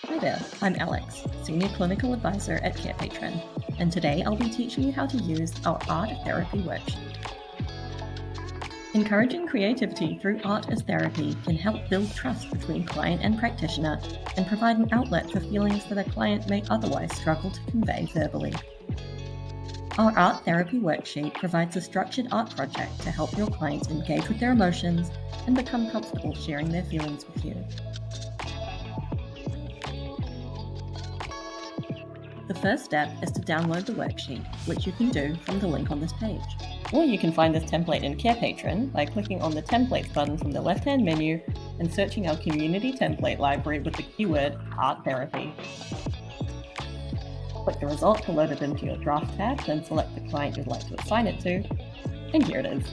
Hi there, I'm Alex, Senior Clinical Advisor at Carepatron, and today I'll be teaching you how to use our Art Therapy Worksheet. Encouraging creativity through art as therapy can help build trust between client and practitioner and provide an outlet for feelings that a client may otherwise struggle to convey verbally. Our Art Therapy Worksheet provides a structured art project to help your clients engage with their emotions and become comfortable sharing their feelings with you. The first step is to download the worksheet, which you can do from the link on this page. Or you can find this template in Carepatron by clicking on the Templates button from the left-hand menu and searching our Community Template library with the keyword Art Therapy. Click the result to load it into your draft tab, then select the client you'd like to assign it to, and here it is.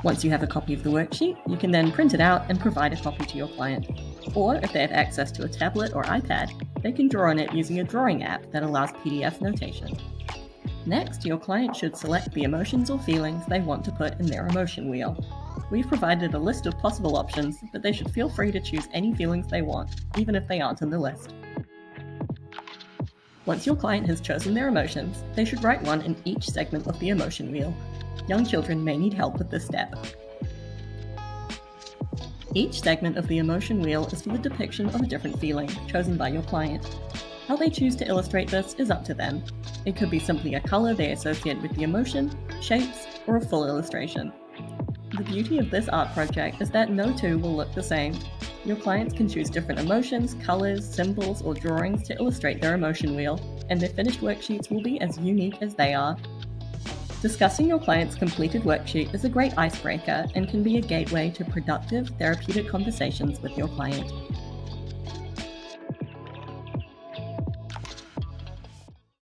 Once you have a copy of the worksheet, you can then print it out and provide a copy to your client. Or if they have access to a tablet or iPad, they can draw on it using a drawing app that allows PDF notation. Next, your client should select the emotions or feelings they want to put in their emotion wheel. We've provided a list of possible options, but they should feel free to choose any feelings they want, even if they aren't on the list. Once your client has chosen their emotions, they should write one in each segment of the emotion wheel. Young children may need help with this step. Each segment of the emotion wheel is for the depiction of a different feeling chosen by your client. How they choose to illustrate this is up to them. It could be simply a color they associate with the emotion, shapes, or a full illustration. The beauty of this art project is that no two will look the same. Your clients can choose different emotions, colors, symbols, or drawings to illustrate their emotion wheel, and their finished worksheets will be as unique as they are. Discussing your client's completed worksheet is a great icebreaker and can be a gateway to productive therapeutic conversations with your client.